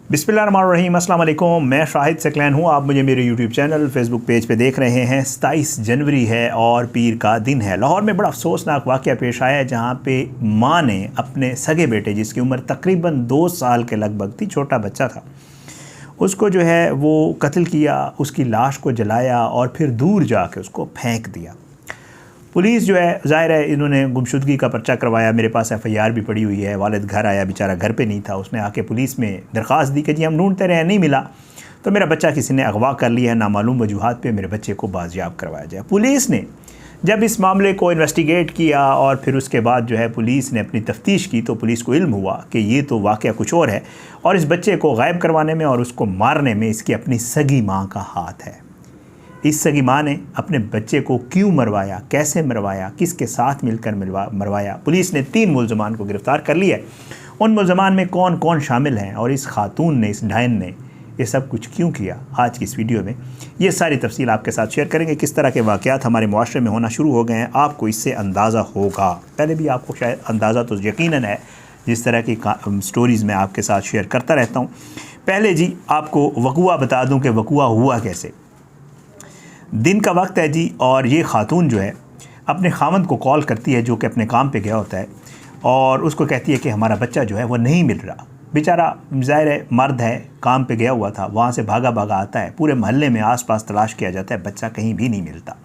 बिस्मिल्लाहिर्रहमानिर्रहीम, अस्सलाम वालेकुम। मैं शाहिद सकलैन हूँ। आप मुझे मेरे यूट्यूब चैनल फेसबुक पेज पे देख रहे हैं। 27 जनवरी है और पीर का दिन है। लाहौर में बड़ा अफसोसनाक वाक़या पेश आया है, जहाँ पे माँ ने अपने सगे बेटे, जिसकी उम्र तकरीबन 2 साल के लगभग थी, छोटा बच्चा था, उसको जो है वो कत्ल किया, उसकी लाश को जलाया और फिर दूर जाके उसको फेंक दिया। पुलिस जो है, ज़ाहिर है इन्होंने गुमशुदगी का पर्चा करवाया। मेरे पास FIR भी पड़ी हुई है। वालिद घर आया, बेचारा घर पे नहीं था। उसने आके पुलिस में दरख्वास्त दी कि जी हम ढूंढते रहे, नहीं मिला, तो मेरा बच्चा किसी ने अगवा कर लिया है, नामालूम वजूहात पे मेरे बच्चे को बाजियाब करवाया जाए। पुलिस ने जब इस मामले को इन्वेस्टिगेट किया और फिर उसके बाद जो है पुलिस ने अपनी तफ्तीश की, तो पुलिस को इल्म हुआ कि ये तो वाक़या कुछ और है और इस बच्चे को गायब करवाने में और उसको मारने में इसकी अपनी सगी माँ का हाथ है। इस सगी माँ ने अपने बच्चे को क्यों मरवाया, कैसे मरवाया, किसके साथ मिलकर मरवाया। पुलिस ने 3 मुलजमान को गिरफ़्तार कर लिया है। उन मुलजमान में कौन कौन शामिल हैं और इस खातून ने, इस डायन ने ये सब कुछ क्यों किया, आज की इस वीडियो में ये सारी तफसील आपके साथ शेयर करेंगे। किस तरह के वाक़यात हमारे मुआशरे में होना शुरू हो गए हैं, आपको इससे अंदाज़ा होगा। पहले भी आपको शायद अंदाज़ा तो यकीनन है, जिस तरह की स्टोरीज़ मैं आपके साथ शेयर करता रहता हूँ। पहले जी आपको वक़ुआ बता दूँ कि वक़ुआ हुआ कैसे। दिन का वक्त है जी, और ये ख़ातून जो है अपने खामंद को कॉल करती है, जो कि अपने काम पे गया होता है, और उसको कहती है कि हमारा बच्चा जो है वो नहीं मिल रहा। बेचारा ज़ाहिर है मर्द है, काम पे गया हुआ था, वहाँ से भागा भागा आता है, पूरे मोहल्ले में आसपास तलाश किया जाता है, बच्चा कहीं भी नहीं मिलता।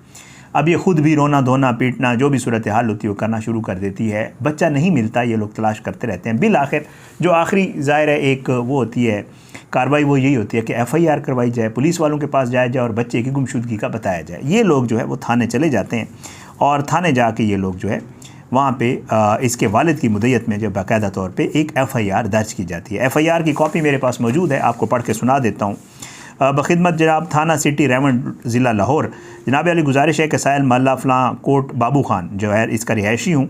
अब ये ख़ुद भी रोना धोना पीटना, जो भी सूरत हाल होती है वो करना शुरू कर देती है। बच्चा नहीं मिलता, ये लोग तलाश करते रहते हैं। बिल आखिर जो आखिरी ज़ाहिर है एक वो होती है कार्रवाई, वो यही होती है कि FIR करवाई जाए, पुलिस वालों के पास जाया जाए और बच्चे की गुमशुदगी का बताया जाए। ये लोग जो है वो थाने चले जाते हैं और थाने जाके ये लोग जो है वहाँ पे इसके वालिद की मुद्दत में जो बाकायदा तौर पे एक FIR दर्ज की जाती है। FIR की कॉपी मेरे पास मौजूद है, आपको पढ़ के सुना देता हूँ। बखिदमत जनाब थाना सिटी रेवंड ज़िला लाहौर, जनाब अली गुजारिश है कि साहिल महल्ला फ़लाँ कोट बाबू खान जो है इसका रिहायशी हूँ,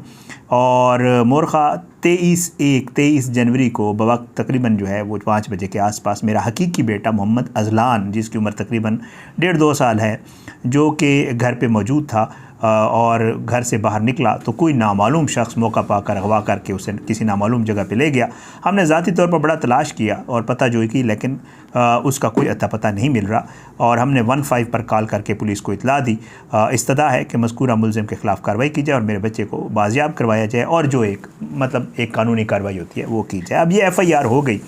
और मोरखा 23 जनवरी को बवक्त तकरीबन जो है वो 5 बजे के आसपास मेरा हकीकी बेटा मोहम्मद अजलान, जिसकी उम्र तकरीबन 1.5-2 साल है, जो कि घर पे मौजूद था और घर से बाहर निकला तो कोई नामालूम शख्स मौका पाकर अगवा करके उसे किसी नामालूम जगह पे ले गया। हमने ज़ाती तौर पर बड़ा तलाश किया और पता जोई की, लेकिन उसका कोई अता पता नहीं मिल रहा, और हमने 15 पर कॉल करके पुलिस को इतला दी। इस्तदा है कि मज़कूरा मुलज़िम के ख़िलाफ़ कार्रवाई की जाए और मेरे बच्चे को बाजियाब करवाया जाए, और जो एक कानूनी कार्रवाई होती है वो की जाए। अब ये FIR हो गई।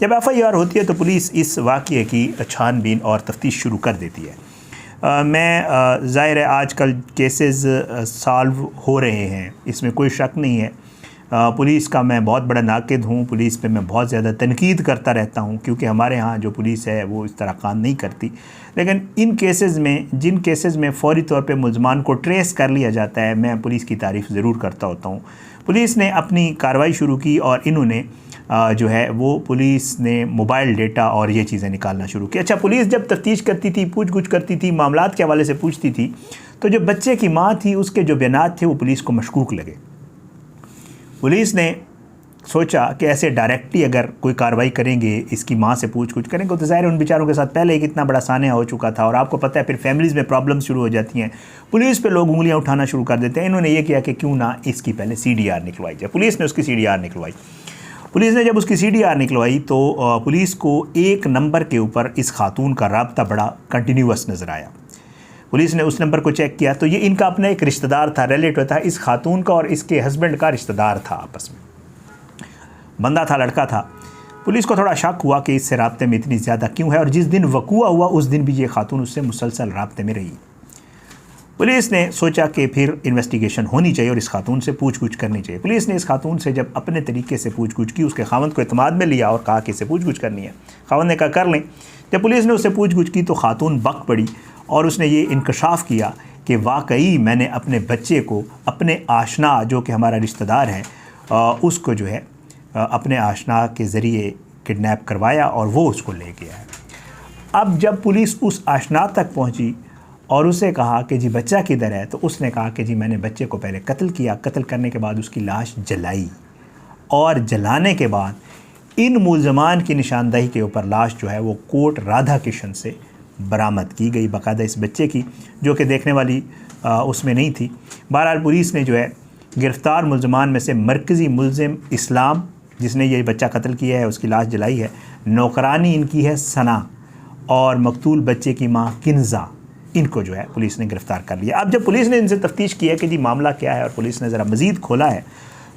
जब FIR होती है तो पुलिस इस वाक़ये की छानबीन और तफ्तीश शुरू कर देती है। मैं ज़ाहिर है आजकल केसेस सॉल्व हो रहे हैं, इसमें कोई शक नहीं है। पुलिस का मैं बहुत बड़ा नाक़िद हूँ, पुलिस पे मैं बहुत ज़्यादा तनकीद करता रहता हूँ, क्योंकि हमारे यहाँ जो पुलिस है वो इस तरह काम नहीं करती। लेकिन इन केसेस में, जिन केसेस में फ़ौरी तौर पे मुलज़मान को ट्रेस कर लिया जाता है, मैं पुलिस की तारीफ़ ज़रूर करता होता हूँ। पुलिस ने अपनी कार्रवाई शुरू की और इन्होंने जो है वो पुलिस ने मोबाइल डेटा और ये चीज़ें निकालना शुरू की। अच्छा, पुलिस जब तफ्तीश करती थी, पूछ गुछ करती थी, मामलात के हवाले से पूछती थी, तो जो बच्चे की माँ थी उसके जो बयानात थे वो पुलिस को मशकूक लगे। पुलिस ने सोचा कि ऐसे डायरेक्टली अगर कोई कार्रवाई करेंगे, इसकी माँ से पूछ गुछ करेंगे, तो ज़ाहिर उन बेचारों के साथ पहले एक इतना बड़ा सान्या हो चुका था, और आपको पता है फिर फैमिलीज़ में प्रॉब्लम शुरू हो जाती हैं, पुलिस पे लोग उंगलियां उठाना शुरू कर देते हैं। इन्होंने ये किया कि क्यों ना इसकी पहले CDR निकलवाई जाए। पुलिस ने उसकी CDR निकलवाई। पुलिस ने जब उसकी CDR निकलवाई तो पुलिस को एक नंबर के ऊपर इस खातून का राब्ता बड़ा कंटिन्यूस नज़र आया। पुलिस ने उस नंबर को चेक किया तो ये इनका अपना एक रिश्तेदार था, रिलेटिव था, इस खातून का और इसके हस्बैंड का रिश्तेदार था, आपस में बंदा था, लड़का था। पुलिस को थोड़ा शक हुआ कि इससे राब्ते में इतनी ज़्यादा क्यों है, और जिस दिन वक़ुआ हुआ उस दिन भी ये खातून उससे मुसलसल राब्ते में रही। पुलिस ने सोचा कि फिर इन्वेस्टिगेशन होनी चाहिए और इस खातून से पूछ गुछ करनी चाहिए। पुलिस ने इस खातून से जब अपने तरीके से पूछ गुछ की, उसके खावंद को एतमाद में लिया और कहा कि इससे पूछ गुछ करनी है। खावंद ने कहा कर लें। जब पुलिस ने उससे पूछ गुछ की तो खातून बक पड़ी और उसने ये इंकशाफ किया कि वाकई मैंने अपने बच्चे को, अपने आशना जो कि हमारा रिश्तेदार है, उसको जो है अपने आशना के ज़रिए किडनैप करवाया और वो उसको ले गया है। अब जब पुलिस उस आशना तक पहुँची और उसे कहा कि जी बच्चा किधर है, तो उसने कहा कि जी मैंने बच्चे को पहले कत्ल किया, कत्ल करने के बाद उसकी लाश जलाई, और जलाने के बाद इन मुलजमान की निशानदही के ऊपर लाश जो है वो कोट राधा किशन से बरामद की गई, बाकायदा इस बच्चे की, जो कि देखने वाली उसमें नहीं थी। बहरहाल पुलिस ने जो है गिरफ़्तार मुलजमान में से मरकज़ी मुलजिम इस्लाम जिसने ये बच्चा कत्ल किया है उसकी लाश जलाई है। नौकरानी इनकी है सना और मकतूल बच्चे की माँ किन्जा, इनको जो है पुलिस ने गिरफ़्तार कर लिया। अब जब पुलिस ने इनसे तफ्तीश किया कि जी मामला क्या है और पुलिस ने ज़रा मज़ीद खोला है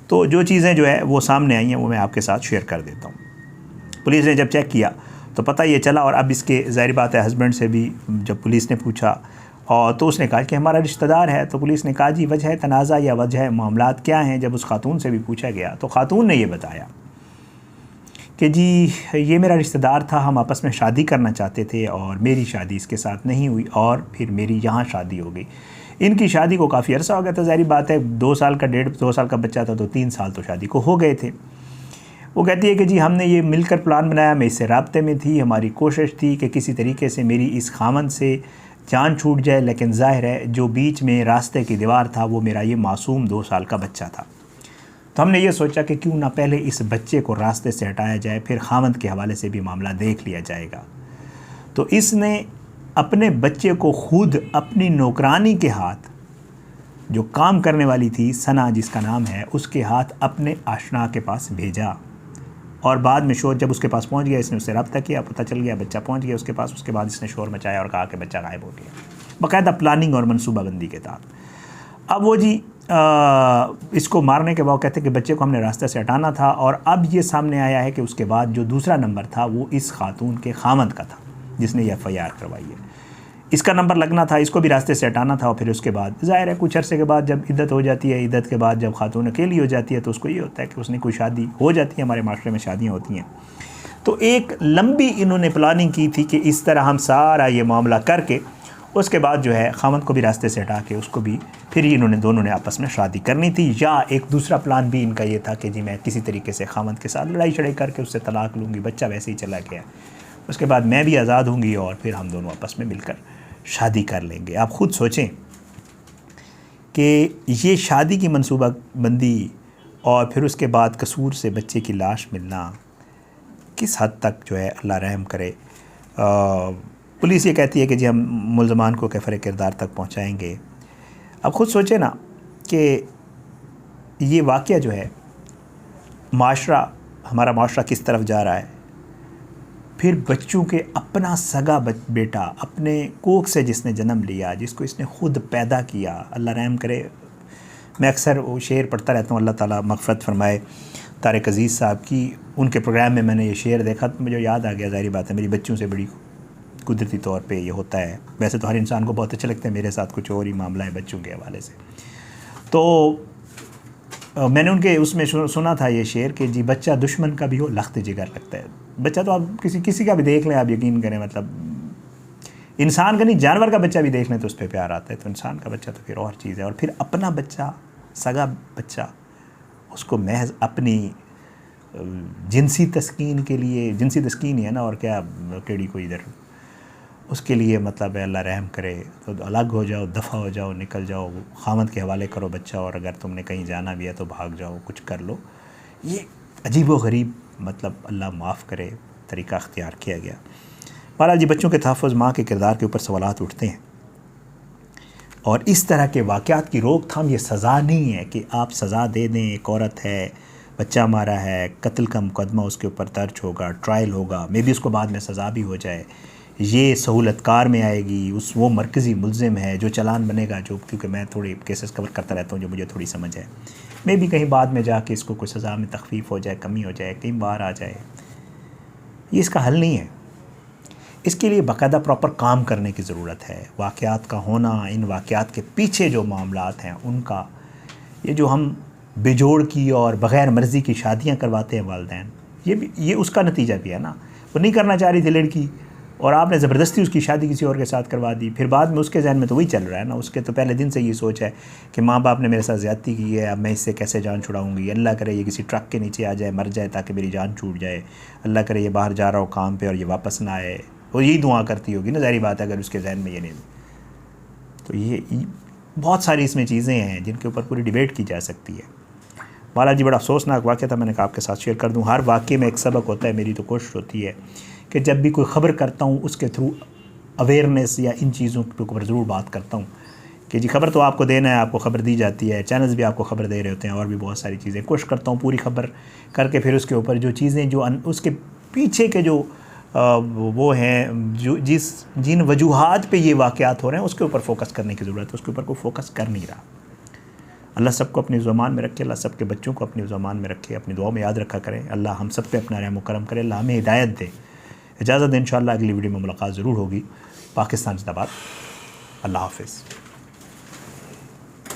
तो जो चीज़ें जो है वो सामने आई हैं वो मैं आपके साथ शेयर कर देता हूँ। पुलिस ने जब चेक किया तो पता ये चला, और अब इसके ज़ाहिर बात है हस्बैंड से भी जब पुलिस ने पूछा और तो उसने कहा कि हमारा रिश्तेदार है। तो पुलिस ने कहा जी वजह तनाज़ा या वजह मामलात क्या हैं। जब उस खातून से भी पूछा गया तो खातून ने ये बताया कि जी ये मेरा रिश्तेदार था, हम आपस में शादी करना चाहते थे और मेरी शादी इसके साथ नहीं हुई और फिर मेरी यहाँ शादी हो गई। इनकी शादी को काफ़ी अरसा हो गया था, ज़ाहिर बात है 2 साल का 1.5-2 साल का बच्चा था तो 3 साल तो शादी को हो गए थे। वो कहती है कि जी हमने ये मिलकर प्लान बनाया, मैं इससे राब्ते में थी, हमारी कोशिश थी कि किसी तरीके से मेरी इस खामन से जान छूट जाए, लेकिन ज़ाहिर है जो बीच में रास्ते की दीवार था वो मेरा ये मासूम 2 साल का बच्चा था। तो हमने ये सोचा कि क्यों ना पहले इस बच्चे को रास्ते से हटाया जाए, फिर खामद के हवाले से भी मामला देख लिया जाएगा। तो इसने अपने बच्चे को खुद अपनी नौकरानी के हाथ, जो काम करने वाली थी सना जिसका नाम है, उसके हाथ अपने आशना के पास भेजा और बाद में शोर जब उसके पास पहुंच गया इसने उससे रब्ता किया, पता चल गया बच्चा पहुंच गया उसके पास। उसके बाद इसने शोर मचाया और कहा कि बच्चा गायब हो गया, बाकायदा प्लानिंग और मनसूबाबंदी के तहत। अब वो जी इसको मारने के बाद कहते हैं कि बच्चे को हमने रास्ते से हटाना था, और अब ये सामने आया है कि उसके बाद जो दूसरा नंबर था वो इस खातून के खामद का था जिसने ये FIR करवाई है। इसका नंबर लगना था, इसको भी रास्ते से हटाना था। और फिर उसके बाद ज़ाहिर है कुछ अरसे के बाद जब इद्दत हो जाती है, इद्दत के बाद जब खातून अकेली हो जाती है तो उसको ये होता है कि उसने कोई शादी हो जाती है, हमारे माशरे में शादियाँ होती हैं। तो एक लंबी इन्होंने प्लानिंग की थी कि इस तरह हम सारा ये मामला करके उसके बाद जो है खामद को भी रास्ते से हटा के उसको भी फिर इन्होंने दोनों ने आपस में शादी करनी थी। या एक दूसरा प्लान भी इनका ये था कि जी मैं किसी तरीके से खामद के साथ लड़ाई शड़ाई करके उससे तलाक लूँगी, बच्चा वैसे ही चला गया, उसके बाद मैं भी आज़ाद होंगी और फिर हम दोनों आपस में मिलकर शादी कर लेंगे। आप ख़ुद सोचें कि ये शादी की मनसूबाबंदी और फिर उसके बाद कसूर से बच्चे की लाश मिलना किस हद तक जो है अल्लाह रहम करे। पुलिस ये कहती है कि जी हम मुल्ज़मान को कैफ़र किरदार तक पहुंचाएंगे। अब ख़ुद सोचें ना कि ये वाक़या जो है माशरा, हमारा माशरा किस तरफ जा रहा है। फिर बच्चों के अपना सगा बेटा, अपने कोख से जिसने जन्म लिया, जिसको इसने ख़ुद पैदा किया, अल्लाह रहम करे। मैं अक्सर वो शेर पढ़ता रहता हूँ, अल्लाह ताला मग़फ़रत फ़रमाए, तारिक अज़ीज़ साहब की, उनके प्रोग्राम में मैंने ये शेर देखा तो मुझे याद आ गया। ज़ाहिर बात है मेरी बच्चों से बड़ी कुदरती तौर पे ये होता है। वैसे तो हर इंसान को बहुत अच्छे लगते हैं, मेरे साथ कुछ और ही मामला है बच्चों के हवाले से। तो मैंने उनके उसमें सुना था ये शेर कि जी बच्चा दुश्मन का भी हो लख्त जिगर लगता है। बच्चा तो आप किसी का भी देख लें, आप यकीन करें, मतलब इंसान का नहीं जानवर का बच्चा भी देख लें तो उस पर प्यार आता है, तो इंसान का बच्चा तो फिर और चीज़ है। और फिर अपना बच्चा, सगा बच्चा, उसको महज अपनी जिनसी तस्कीन के लिए, जिनसी तस्कीन ही है ना, और क्या टेढ़ी कोई इधर, उसके लिए मतलब अल्लाह रहम करे तो अलग हो जाओ, दफ़ा हो जाओ, निकल जाओ, खामद के हवाले करो बच्चा, और अगर तुमने कहीं जाना भी है तो भाग जाओ, कुछ कर लो। ये अजीब व गरीब, मतलब अल्लाह माफ़ करे, तरीक़ा अख्तियार किया गया। बहरहाल जी बच्चों के तहफ़्फ़ुज़ माँ के किरदार के ऊपर सवालात उठते हैं, और इस तरह के वाक़यात की रोकथाम ये सज़ा नहीं है कि आप सज़ा दे दें। एक औरत है, बच्चा मारा है, कत्ल का मुकदमा उसके ऊपर दर्ज होगा, ट्रायल होगा, मे बी उसको बाद में सज़ा भी हो जाए, ये सहूलतकार में आएगी, वो मरकज़ी मुल्ज़िम है, जो चालान बनेगा, जो क्योंकि मैं थोड़े केसेस कवर करता रहता हूँ जो मुझे थोड़ी समझ है, मे बी कहीं बाद में जाके इसको कोई सज़ा में तख़फ़ीफ़ हो जाए, कमी हो जाए, कहीं बाहर आ जाए। ये इसका हल नहीं है। इसके लिए बाकायदा प्रॉपर काम करने की ज़रूरत है। वाक़यात का होना, इन वाक़यात के पीछे जो मामलात हैं उनका, ये जो हम बेजोड़ की और बग़ैर मर्ज़ी की शादियाँ करवाते हैं वालिदैन, ये उसका नतीजा भी है ना। वो नहीं करना चाह रही थी लड़की और आपने ज़बरदस्ती उसकी शादी किसी और के साथ करवा दी। फिर बाद में उसके जहन में तो वही चल रहा है ना, उसके तो पहले दिन से ये सोच है कि माँ बाप ने मेरे साथ ज़्यादती की है, अब मैं इससे कैसे जान छुड़ाऊँगी। अल्लाह करे ये किसी ट्रक के नीचे आ जाए, मर जाए, ताकि मेरी जान छूट जाए। अल्लाह करे ये बाहर जा रहा हो काम पे और ये वापस ना आए। वो यही दुआ करती होगी ना, ज़ाहिर बात है अगर उसके जहन में ये नहीं। तो ये बहुत सारी इसमें चीज़ें हैं जिनके ऊपर पूरी डिबेट की जा सकती है। वाला जी बड़ा अफसोसनाक वाक़या था, मैंने कहा आपके साथ शेयर कर दूँ। हर वाक़े में एक सबक होता है। मेरी तो कोशिश होती है कि जब भी कोई ख़बर करता हूँ उसके थ्रू अवेयरनेस या इन चीज़ों के ऊपर ज़रूर बात करता हूँ कि जी खबर तो आपको देना है, आपको खबर दी जाती है, चैनल्स भी आपको खबर दे रहे होते हैं और भी बहुत सारी चीज़ें। कोशिश करता हूँ पूरी खबर करके फिर उसके ऊपर जो चीज़ें जो उसके पीछे के जो वो हैं, जो जिन वजूहात पे ये वाक़यात हो रहे हैं उसके ऊपर फोकस करने की ज़रूरत है, उसके ऊपर कोई फोकस कर नहीं रहा। अल्लाह सबको अपनी ज़ुबान में रखे, अल्लाह सबके बच्चों को अपनी ज़ुबान में रखे, अपनी दुआ में याद रखा करें। अल्लाह हम सब पे अपना रहम करम करे, अल्लाह हमें हिदायत दे। इजाज़त दें, इंशाअल्लाह अगली वीडियो में मुलाकात ज़रूर होगी। पाकिस्तान जिंदाबाद। अल्लाह हाफ़िज़।